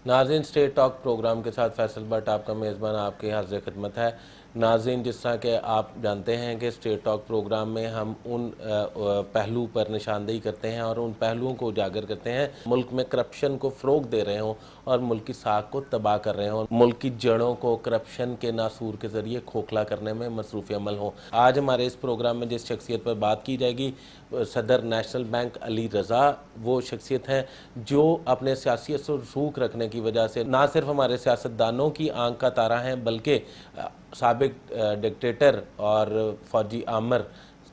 ناظرین، state talk programme کے ساتھ فیصل بٹ آپ کا میزبان آپ کی حاضر خدمت ہے۔ ناظرین، جس طرح کہ آپ جانتے ہیں کہ اسٹیٹ ٹاک پروگرام میں ہم ان پہلو پر نشاندہی کرتے ہیں اور ان پہلوؤں کو اجاگر کرتے ہیں ملک میں کرپشن کو فروغ دے رہے ہوں اور ملک کی ساکھ کو تباہ کر رہے ہوں، ملک کی جڑوں کو کرپشن کے ناسور کے ذریعے کھوکھلا کرنے میں مصروف عمل ہوں۔ آج ہمارے اس پروگرام میں جس شخصیت پر بات کی جائے گی، صدر نیشنل بینک علی رضا وہ شخصیت ہیں جو اپنے سیاسی اثر و رسوخ رکھنے کی وجہ سے نہ صرف ہمارے سیاستدانوں کی آنکھ کا تارا ہیں بلکہ سابق ڈکٹیٹر اور فوجی آمر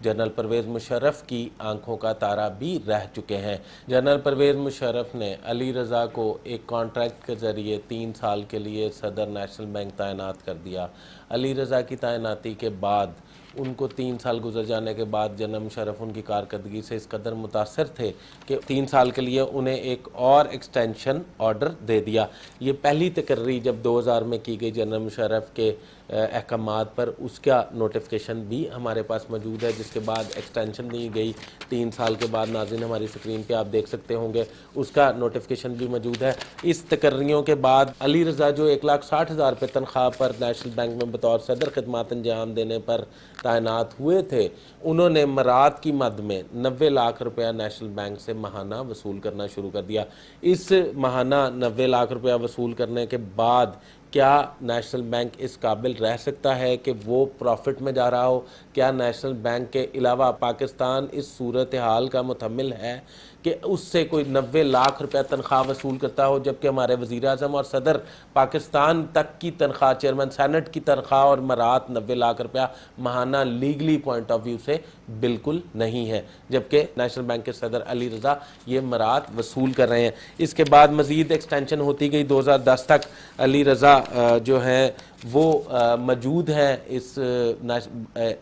جنرل پرویز مشرف کی آنکھوں کا تارا بھی رہ چکے ہیں۔ جنرل پرویز مشرف نے علی رضا کو ایک کانٹریکٹ کے ذریعے 3 سال کے لیے صدر نیشنل بینک تعینات کر دیا۔ علی رضا کی تعیناتی کے بعد ان کو 3 سال گزر جانے کے بعد جنرل مشرف ان کی کارکردگی سے اس قدر متاثر تھے کہ 3 سال کے لیے انہیں ایک اور ایکسٹینشن آرڈر دے دیا۔ یہ پہلی تقرری جب 2000 میں کی گئی جنرل مشرف کے احکامات پر، اس کا نوٹیفیکیشن بھی ہمارے پاس موجود ہے، جس کے بعد ایکسٹینشن دی گئی 3 سال کے بعد۔ ناظرین، ہماری سکرین پہ آپ دیکھ سکتے ہوں گے، اس کا نوٹیفیکیشن بھی موجود ہے۔ اس تقرریوں کے بعد علی رضا جو 1,60,000 روپے تنخواہ پر نیشنل بینک میں بطور صدر خدمات انجام دینے پر تعینات ہوئے تھے، انہوں نے مراد کی مد میں 90 لاکھ روپیہ نیشنل بینک سے ماہانہ وصول کرنا شروع کر دیا۔ اس ماہانہ 90 لاکھ روپیہ وصول کرنے کے بعد کیا نیشنل بینک اس قابل رہ سکتا ہے کہ وہ پروفٹ میں جا رہا ہو؟ کیا نیشنل بینک کے علاوہ پاکستان اس صورتحال کا متحمل ہے کہ اس سے کوئی 90 لاکھ روپیہ تنخواہ وصول کرتا ہو، جبکہ ہمارے وزیر اعظم اور صدر پاکستان تک کی تنخواہ، چیئرمین سینٹ کی تنخواہ اور مراد 90 لاکھ روپیہ ماہانہ لیگلی پوائنٹ آف ویو سے بالکل نہیں ہے، جبکہ نیشنل بینک کے صدر علی رضا یہ مراد وصول کر رہے ہیں۔ اس کے بعد مزید ایکسٹینشن ہوتی گئی، 2010 تک علی رضا جو ہے وہ موجود ہیں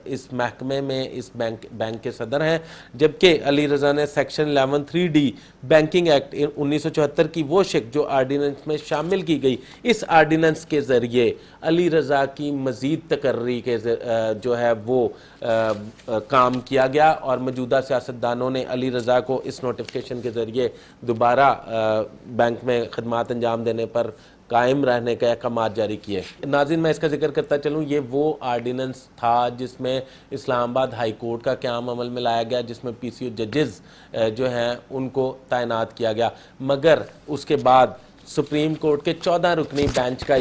اس محکمے میں، اس بینک کے صدر ہیں، جبکہ علی رضا نے سیکشن 11(3)(d) بینکنگ ایکٹ 1974 کی وہ شق جو آرڈیننس میں شامل کی گئی، اس آرڈیننس کے ذریعے علی رضا کی مزید تقرری کے جو ہے وہ کام کیا گیا اور موجودہ سیاستدانوں نے علی رضا کو اس نوٹیفیکیشن کے ذریعے دوبارہ بینک میں خدمات انجام دینے پر قائم رہنے کے احکامات جاری کیے۔ ناظرین، میں اس کا ذکر کرتا چلوں، یہ وہ آرڈیننس تھا جس میں اسلام آباد ہائی کورٹ کا قیام عمل میں لایا گیا، جس میں PCO ججز جو ہیں ان کو تعینات کیا گیا، مگر اس کے بعد سپریم کورٹ کے 14 رکنی بینچ کا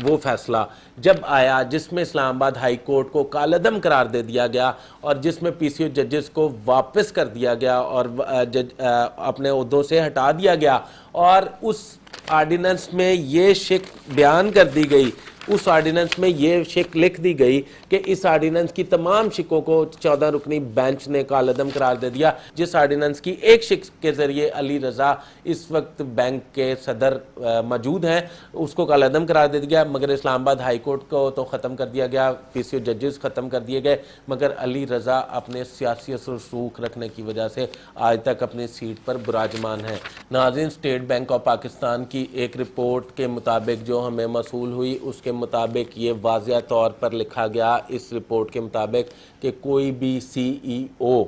وہ فیصلہ جب آیا جس میں اسلام آباد ہائی کورٹ کو کالعدم قرار دے دیا گیا اور جس میں PCO ججز کو واپس کر دیا گیا اور اپنے عہدوں سے ہٹا دیا گیا، اور اس آرڈیننس میں یہ شق بیان کر دی گئی، اس آرڈیننس میں یہ شق لکھ دی گئی کہ اس آرڈیننس کی تمام شقوں کو 14 رکنی بینچ نے کالعدم قرار دے دیا، جس آرڈیننس کی ایک شق کے ذریعے علی رضا اس وقت بینک کے صدر موجود ہیں، اس کو کالعدم قرار دے دیا، مگر اسلام آباد ہائی کورٹ کو تو ختم کر دیا گیا، PCO ججز ختم کر دیے گئے، مگر علی رضا اپنے سیاسی اثر و رسوخ رکھنے کی وجہ سے آج تک اپنی سیٹ پر براجمان ہیں۔ ناظرین، اسٹیٹ بینک آف پاکستان کی ایک رپورٹ کے مطابق جو ہمیں موصول ہوئی، اس کے مطابق یہ واضح طور پر لکھا گیا اس رپورٹ کے مطابق کہ کوئی بھی CEO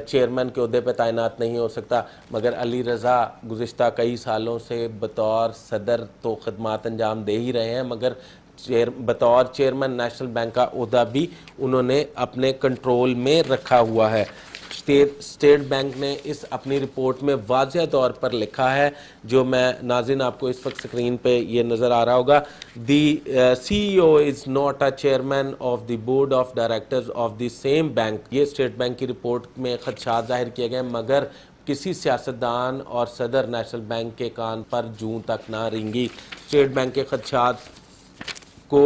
چیئرمین کے عہدے پہ تعینات نہیں ہو سکتا، مگر علی رضا گزشتہ کئی سالوں سے بطور صدر تو خدمات انجام دے ہی رہے ہیں، مگر بطور چیئرمین نیشنل بینک کا عہدہ بھی انہوں نے اپنے کنٹرول میں رکھا ہوا ہے۔ اسٹیٹ بینک نے اس اپنی رپورٹ میں واضح طور پر لکھا ہے، جو میں ناظرین آپ کو اس وقت سکرین پہ یہ نظر آ رہا ہوگا، دی CEO is not a chairman of the board of directors of the same bank۔ یہ اسٹیٹ بینک کی رپورٹ میں خدشات ظاہر کیے گئے، مگر کسی سیاستدان اور صدر نیشنل بینک کے کان پر جوں تک نہ رینگی۔ اسٹیٹ بینک کے خدشات کو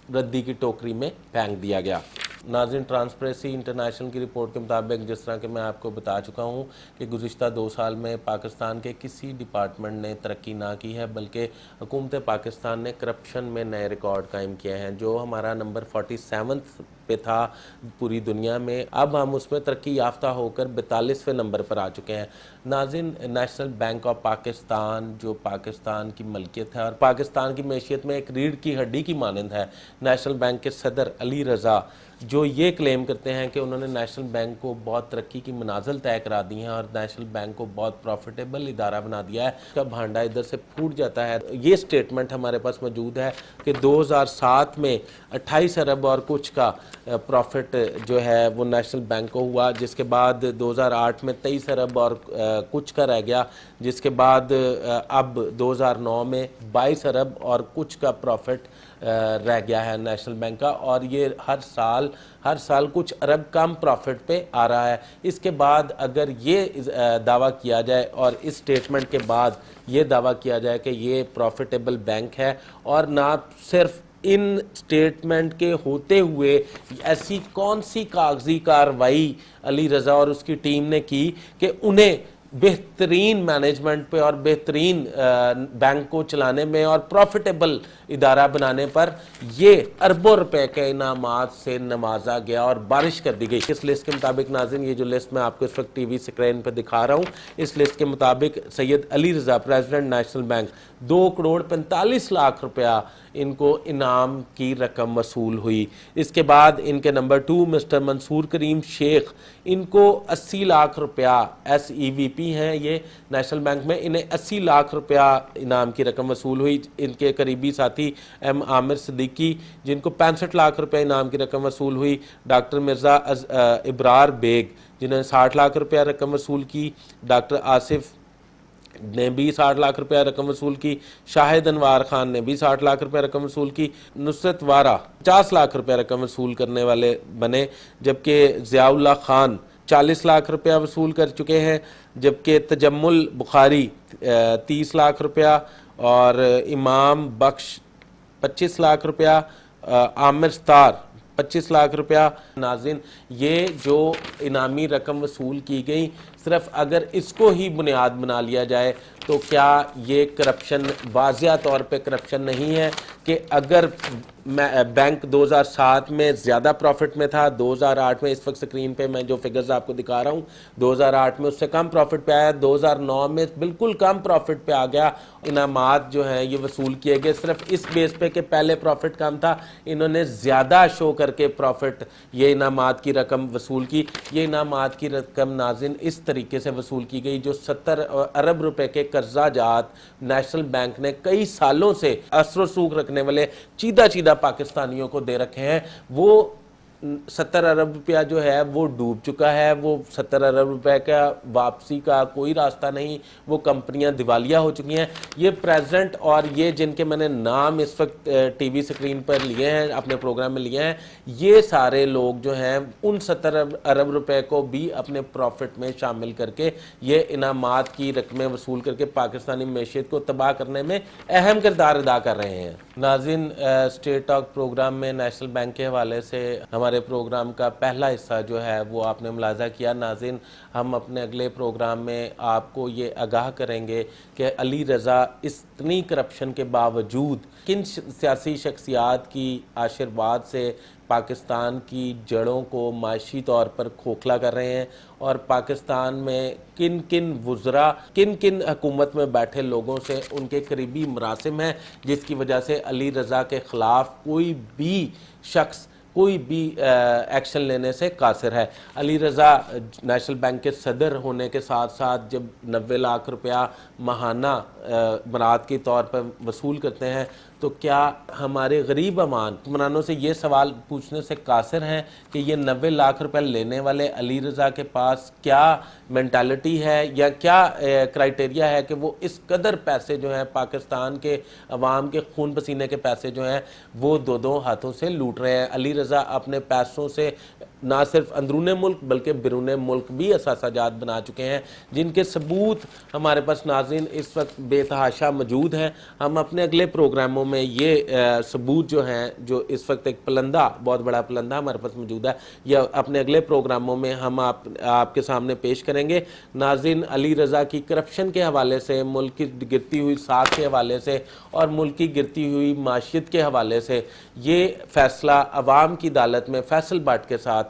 ردی کی ٹوکری میں پھینک دیا گیا۔ ناظرین، ٹرانسپیرنسی انٹرنیشنل کی رپورٹ کے مطابق، جس طرح کہ میں آپ کو بتا چکا ہوں کہ گزشتہ 2 سال میں پاکستان کے کسی ڈپارٹمنٹ نے ترقی نہ کی ہے، بلکہ حکومت پاکستان نے کرپشن میں نئے ریکارڈ قائم کیے ہیں، جو ہمارا نمبر 47 پہ تھا پوری دنیا میں، اب ہم اس میں ترقی یافتہ ہو کر 42ویں نمبر پر آ چکے ہیں۔ ناظرین، نیشنل بینک آف پاکستان جو پاکستان کی ملکیت ہے اور پاکستان کی معیشت میں ایک ریڑھ کی ہڈی کی مانند ہے، نیشنل بینک کے صدر علی رضا جو یہ کلیم کرتے ہیں کہ انہوں نے نیشنل بینک کو بہت ترقی کی منازل طے کرا دی ہیں اور نیشنل بینک کو بہت پروفیٹیبل ادارہ بنا دیا ہے، کا بھانڈا ادھر سے پھوٹ جاتا ہے۔ یہ سٹیٹمنٹ ہمارے پاس موجود ہے کہ 2007 میں 28 ارب اور کچھ کا پروفٹ جو ہے وہ نیشنل بینک کو ہوا، جس کے بعد 2008 میں 23 ارب اور کچھ کا رہ گیا، جس کے بعد اب 2009 میں 22 ارب اور کچھ کا پروفٹ رہ گیا ہے نیشنل بینک کا، اور یہ ہر سال کچھ ارب کم پروفٹ پہ آ رہا ہے۔ اس کے بعد اگر یہ دعویٰ کیا جائے اور اس سٹیٹمنٹ کے بعد یہ دعویٰ کیا جائے کہ یہ پروفیٹیبل بینک ہے، اور نہ صرف ان سٹیٹمنٹ کے ہوتے ہوئے ایسی کون سی کاغذی کارروائی علی رضا اور اس کی ٹیم نے کی کہ انہیں بہترین مینجمنٹ پہ اور بہترین بینک کو چلانے میں اور پروفیٹیبل ادارہ بنانے پر یہ اربوں روپے کے انعامات سے نوازا گیا اور بارش کر دی گئی۔ اس لسٹ کے مطابق ناظرین، یہ جو لسٹ میں آپ کو اس وقت ٹی وی سکرین پہ دکھا رہا ہوں، اس لسٹ کے مطابق سید Ali Raza president national bank 2,45,00,000 روپیہ ان کو انعام کی رقم وصول ہوئی۔ اس کے بعد ان کے نمبر 2 مسٹر منصور کریم شیخ، ان کو 80 لاکھ روپیہ، ایس ای وی پی ہیں یہ نیشنل بینک میں، انہیں 80 لاکھ روپیہ انعام کی رقم وصول ہوئی۔ ان کے قریبی ساتھی ایم عامر صدیقی، جن کو 65 لاکھ روپیہ انعام کی رقم وصول ہوئی۔ ڈاکٹر مرزا ابرار بیگ، جنہوں نے 60 لاکھ روپیہ رقم وصول کی۔ ڈاکٹر آصف نے بھی 60 لاکھ روپیہ رقم وصول کی۔ شاہد انوار خان نے بھی 60 لاکھ روپیہ رقم وصول کی۔ نصرت وارہ 50 لاکھ روپیہ رقم وصول کرنے والے بنے، جبکہ ضیاء اللہ خان 40 لاکھ روپیہ وصول کر چکے ہیں، جبکہ تجمل بخاری 30 لاکھ روپیہ اور امام بخش 25 لاکھ روپیہ، عامر ستار 25 لاکھ روپیہ۔ ناظرین، یہ جو انعامی رقم وصول کی گئی، صرف اگر اس کو ہی بنیاد بنا لیا جائے تو کیا یہ کرپشن واضح طور پہ کرپشن نہیں ہے کہ اگر بینک 2007 میں زیادہ پروفٹ میں تھا، 2008 میں، اس وقت سکرین پہ میں جو فگرز آپ کو دکھا رہا ہوں، 2008 میں اس سے کم پروفٹ پہ آیا، 2009 میں بالکل کم پروفٹ پہ آ گیا، انعامات جو ہیں یہ وصول کیے گئے صرف اس بیس پہ کہ پہلے پروفٹ کم تھا، انہوں نے زیادہ شو کر کے پروفٹ یہ انعامات کی رقم وصول کی۔ یہ انعامات کی رقم ناظرین اس طریقے سے وصول کی گئی جو 70 ارب روپے کے قرضہ جات نیشنل بینک نے کئی سالوں سے اثر و رسوخ رکھنے والے چیدہ پاکستانیوں کو دے رکھے ہیں، وہ 70 ارب روپیہ جو ہے وہ ڈوب چکا ہے۔ وہ 70 ارب روپے کا واپسی کا کوئی راستہ نہیں، وہ کمپنیاں دیوالیہ ہو چکی ہیں۔ یہ پریزیڈنٹ اور یہ جن کے میں نے نام اس وقت ٹی وی سکرین پر لیے ہیں، اپنے پروگرام میں لیے ہیں، یہ سارے لوگ جو ہیں ان 70 ارب روپے کو بھی اپنے پروفٹ میں شامل کر کے یہ انعامات کی رقمیں وصول کر کے پاکستانی معیشت کو تباہ کرنے میں اہم کردار ادا کر رہے ہیں۔ ناظرین، اسٹیٹ ٹاک پروگرام میں نیشنل بینک کے حوالے سے ہمارے پروگرام کا پہلا حصہ جو ہے وہ آپ نے ملاحظہ کیا۔ ناظرین، ہم اپنے اگلے پروگرام میں آپ کو یہ آگاہ کریں گے کہ علی رضا اتنی کرپشن کے باوجود کن سیاسی شخصیات کی آشرواد سے پاکستان کی جڑوں کو معاشی طور پر کھوکھلا کر رہے ہیں، اور پاکستان میں کن کن وزراء، کن کن حکومت میں بیٹھے لوگوں سے ان کے قریبی مراسم ہیں جس کی وجہ سے علی رضا کے خلاف کوئی بھی شخص کوئی بھی ایکشن لینے سے قاصر ہے۔ علی رضا نیشنل بینک کے صدر ہونے کے ساتھ ساتھ جب 90 لاکھ روپیہ ماہانہ برات کے طور پر وصول کرتے ہیں تو کیا ہمارے غریب حکمرانوں سے یہ سوال پوچھنے سے قاصر ہیں کہ یہ 90 لاکھ روپے لینے والے علی رضا کے پاس کیا مینٹالٹی ہے یا کیا کرائٹیریا ہے کہ وہ اس قدر پیسے جو ہیں پاکستان کے عوام کے خون پسینے کے پیسے جو ہیں وہ دو ہاتھوں سے لوٹ رہے ہیں۔ علی رضا اپنے پیسوں سے نہ صرف اندرون ملک بلکہ بیرون ملک بھی اثاثہ جات بنا چکے ہیں، جن کے ثبوت ہمارے پاس ناظرین اس وقت بے تحاشا موجود ہیں۔ ہم اپنے اگلے پروگراموں میں یہ ثبوت جو ہیں، جو اس وقت ایک پلندہ، بہت بڑا پلندہ ہمارے پاس موجود ہے، یہ اپنے اگلے پروگراموں میں ہم آپ کے سامنے پیش کریں گے۔ ناظرین، علی رضا کی کرپشن کے حوالے سے، ملک کی گرتی ہوئی ساکھ کے حوالے سے اور ملک کی گرتی ہوئی معیشت کے حوالے سے یہ فیصلہ عوام کی عدالت میں فیصل بٹ کے ساتھ